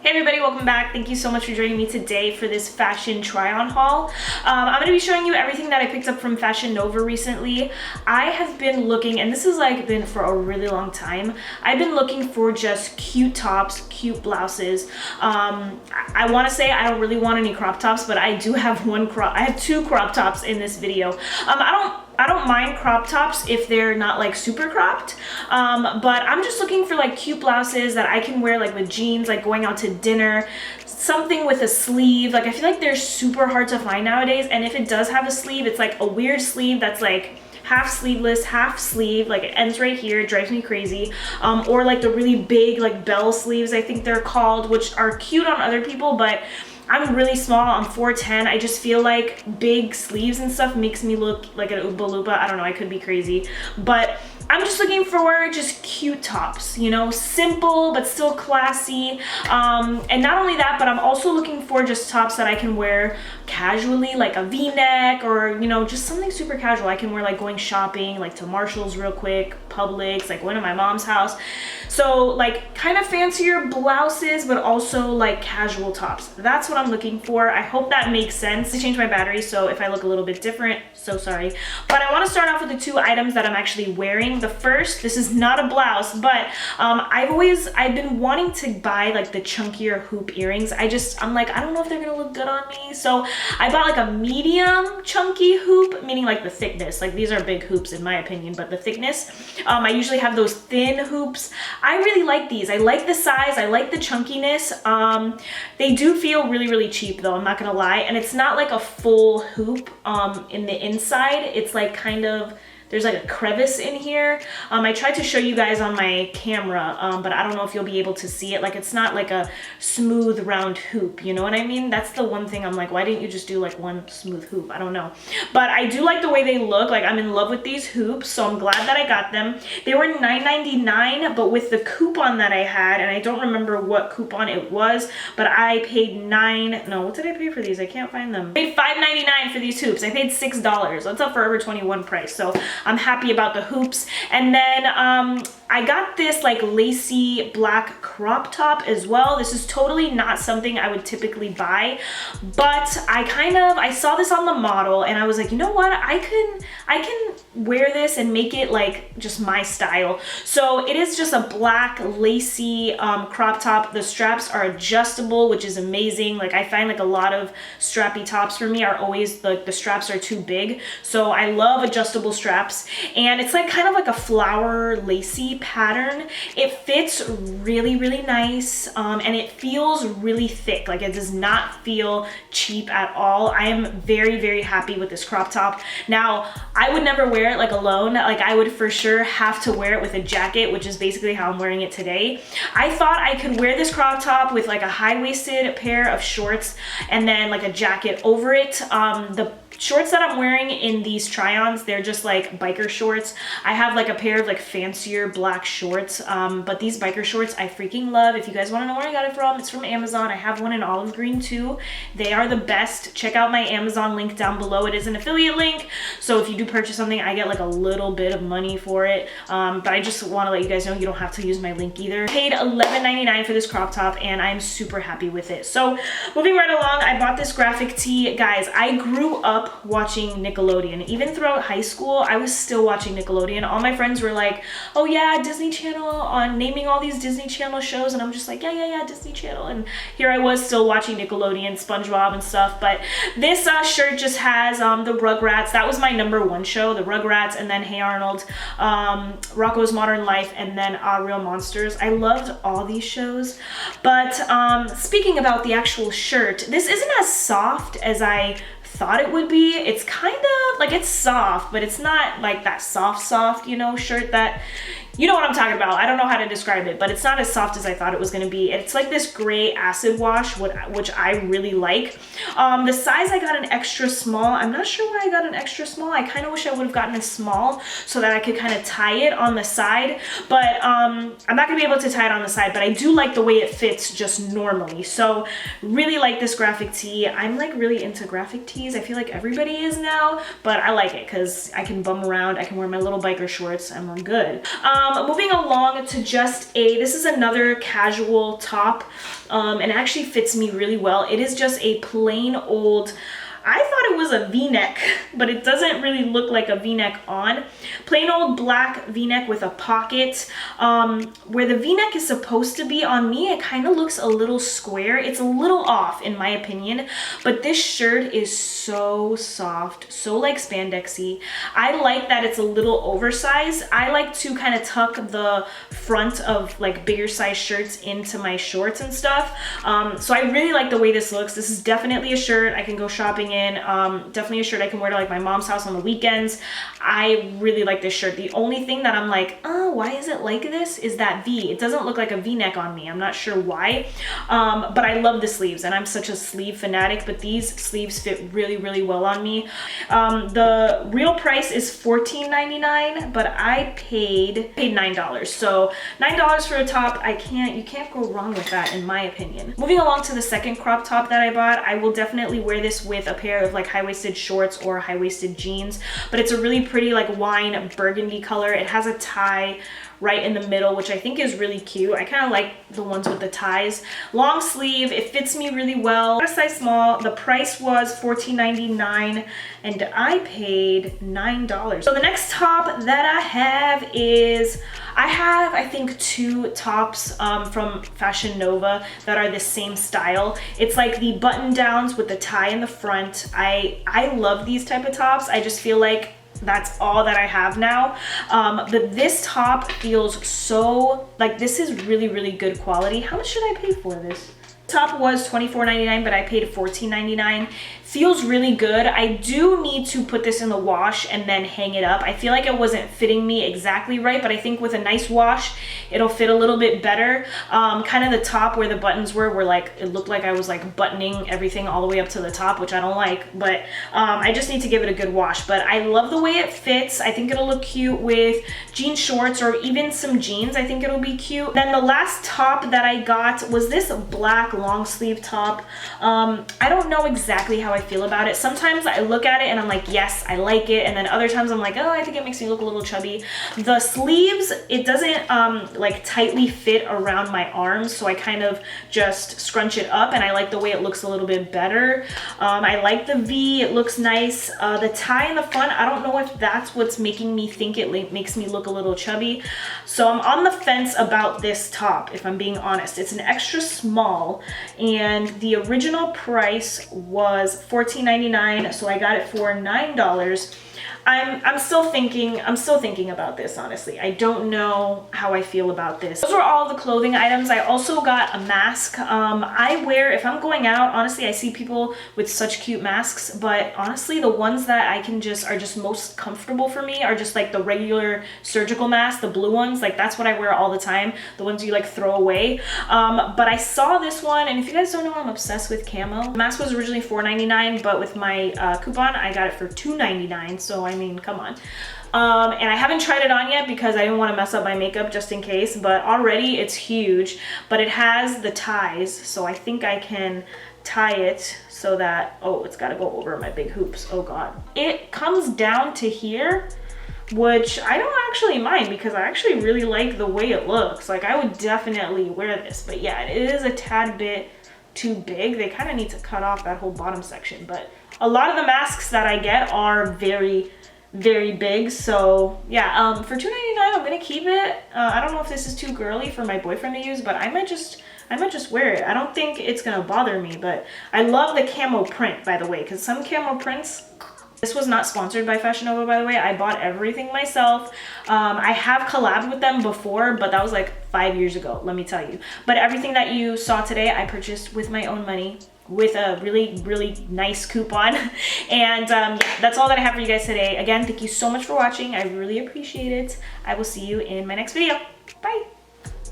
Hey everybody, welcome back. Thank you so much for joining me today for this fashion try-on haul. I'm going to be showing you everything that I picked up from Fashion Nova recently. I have been looking, and this has been for a really long time, I've been looking for just cute tops, cute blouses. I want to say I don't really want any crop tops, but I do have I have two crop tops in this video. I don't mind crop tops if they're not like super cropped, but I'm just looking for like cute blouses that I can wear like with jeans, like going out to dinner, something with a sleeve. Like I feel like they're super hard to find nowadays, and if it does have a sleeve, it's like a weird sleeve that's like half sleeveless, half sleeve, like it ends right here. It drives me crazy. Or like the really big like bell sleeves, I think they're called, which are cute on other people, but I'm really small, I'm 4'10". I just feel like big sleeves and stuff makes me look like an Oompa Loompa. I don't know, I could be crazy. But I'm just looking for just cute tops, you know, simple but still classy. And not only that, but I'm also looking for just tops that I can wear casually, like a V-neck, or, you know, just something super casual. I can wear like going shopping, like to Marshall's real quick, Publix, like going to my mom's house. So like kind of fancier blouses, but also like casual tops. That's what I'm looking for. I hope that makes sense. I changed my battery, so if I look a little bit different, so sorry. But I want to start off with the two items that I'm actually wearing. The first, this is not a blouse, but I've been wanting to buy like the chunkier hoop earrings. I'm like, I don't know if they're gonna look good on me. So I bought like a medium chunky hoop, meaning like the thickness. Like these are big hoops in my opinion, but the thickness. I usually have those thin hoops. I really like these. I like the size, I like the chunkiness. They do feel really, really cheap though, I'm not gonna lie. And it's not like a full hoop in the inside. It's like kind of, there's like a crevice in here. I tried to show you guys on my camera, but I don't know if you'll be able to see it. Like it's not like a smooth round hoop, you know what I mean? That's the one thing I'm like, why didn't you just do like one smooth hoop? I don't know. But I do like the way they look. Like I'm in love with these hoops, so I'm glad that I got them. They were $9.99, but with the coupon that I had, and I don't remember what coupon it was, but I paid what did I pay for these? I can't find them. I paid $5.99 for these hoops. I paid $6. That's a Forever 21 price. So I'm happy about the hoops. And then I got this like lacy black crop top as well. This is totally not something I would typically buy, but I saw this on the model and I was like, you know what? I can wear this and make it like just my style. So it is just a black lacy crop top. The straps are adjustable, which is amazing. Like I find like a lot of strappy tops for me are always the straps are too big. So I love adjustable straps. And it's like kind of like a flower lacy pattern. It fits really, really nice, and it feels really thick. Like it does not feel cheap at all. I am very, very happy with this crop top. Now, I would never wear it like alone. Like I would for sure have to wear it with a jacket, which is basically how I'm wearing it today. I thought I could wear this crop top with like a high-waisted pair of shorts and then like a jacket over it. The shorts that I'm wearing in these try-ons, they're just like biker shorts. I have like a pair of like fancier black shorts, but these biker shorts I freaking love. If you guys want to know where I got it from, it's from Amazon. I have one in olive green too. They are the best. Check out my Amazon link down below. It is an affiliate link, so if you do purchase something, I get like a little bit of money for it, but I just want to let you guys know you don't have to use my link either. I paid $11.99 for this crop top and I'm super happy with it. So moving right along, I bought this graphic tee. Guys, I grew up watching Nickelodeon. Even throughout high school, I was still watching Nickelodeon. All my friends were like, oh yeah, Disney Channel, on naming all these Disney Channel shows, and I'm just like, yeah, Disney Channel. And here I was still watching Nickelodeon, SpongeBob and stuff. But this shirt just has the Rugrats. That was my #1 show, the Rugrats, and then Hey Arnold, Rocko's Modern Life, and then Real Monsters. I loved all these shows. But speaking about the actual shirt, this isn't as soft as I thought it would be. It's kind of like, it's soft, but it's not like that soft, you know, shirt that, you know what I'm talking about. I don't know how to describe it, but it's not as soft as I thought it was going to be. It's like this gray acid wash, which I really like. The size, I got an extra small. I'm not sure why I got an extra small. I kind of wish I would have gotten a small so that I could kind of tie it on the side, but I'm not going to be able to tie it on the side, but I do like the way it fits just normally. So really like this graphic tee. I'm like really into graphic tees. I feel like everybody is now, but I like it because I can bum around. I can wear my little biker shorts and I'm good. Moving along to this is another casual top, and it actually fits me really well. It is just a plain old, I thought it was a V-neck, but it doesn't really look like a V-neck on. Plain old black V-neck with a pocket. Where the V-neck is supposed to be on me, it kind of looks a little square. It's a little off in my opinion, but this shirt is so soft, so like spandexy. I like that it's a little oversized. I like to kind of tuck the front of like bigger size shirts into my shorts and stuff. So I really like the way this looks. This is definitely a shirt I can go shopping in. Definitely a shirt I can wear to like my mom's house on the weekends. I really like this shirt. The only thing that I'm like, oh, why is it like this, is that V. It doesn't look like a V-neck on me. I'm not sure why, but I love the sleeves, and I'm such a sleeve fanatic, but these sleeves fit really, really well on me. The real price is $14.99, but I paid $9. So $9 for a top, you can't go wrong with that in my opinion. Moving along to the second crop top that I bought, I will definitely wear this with a pair of like high-waisted shorts or high-waisted jeans, but it's a really pretty like wine burgundy color. It has a tie right in the middle, which I think is really cute. I kind of like the ones with the ties. Long sleeve, it fits me really well. A size small. The price was $14.99 and I paid $9. So the next top that I have is, I think 2 tops from Fashion Nova that are the same style. It's like the button downs with the tie in the front. I love these type of tops. I just feel like that's all that I have now. But this top feels so, like, this is really, really good quality. How much should I pay for this? Top was $24.99, but I paid $14.99. Feels really good. I do need to put this in the wash and then hang it up. I feel like it wasn't fitting me exactly right, but I think with a nice wash, it'll fit a little bit better. Kind of the top where the buttons were like, it looked like I was like buttoning everything all the way up to the top, which I don't like, but I just need to give it a good wash. But I love the way it fits. I think it'll look cute with jean shorts or even some jeans. I think it'll be cute. Then the last top that I got was this black long sleeve top. I don't know exactly how I feel about it. Sometimes I look at it and I'm like, yes, I like it, and then other times I'm like, oh, I think it makes me look a little chubby. The sleeves, it doesn't like tightly fit around my arms, so I kind of just scrunch it up, and I like the way it looks a little bit better. I like the V, it looks nice. The tie in the front, I don't know if that's what's making me think it makes me look a little chubby, so I'm on the fence about this top, if I'm being honest. It's an extra small, and the original price was $14.99, so I got it for $9. I'm still thinking about this, honestly. I don't know how I feel about this. Those were all the clothing items. I also got a mask. I wear, if I'm going out, honestly, I see people with such cute masks, but honestly, the ones that are just most comfortable for me are just like the regular surgical masks, the blue ones. Like, that's what I wear all the time, the ones you like throw away. But I saw this one, and if you guys don't know, I'm obsessed with camo. The mask was originally $4.99, but with my coupon, I got it for $2.99, so I mean, come on. And I haven't tried it on yet because I didn't want to mess up my makeup just in case, but already it's huge. But it has the ties, so I think I can tie it so that, oh, it's got to go over my big hoops. Oh God. It comes down to here, which I don't actually mind because I actually really like the way it looks. Like, I would definitely wear this, but yeah, it is a tad bit too big. They kind of need to cut off that whole bottom section, but a lot of the masks that I get are very, very big. So yeah, for $2.99, I'm gonna keep it. I don't know if this is too girly for my boyfriend to use, but I might just wear it. I don't think it's gonna bother me, but I love the camo print, by the way, because some camo prints. This was not sponsored by Fashion Nova, by the way. I bought everything myself. I have collabed with them before, but that was like 5 years ago, let me tell you. But everything that you saw today, I purchased with my own money, with a really, really nice coupon. And yeah, that's all that I have for you guys today. Again, thank you so much for watching. I really appreciate it. I will see you in my next video. Bye.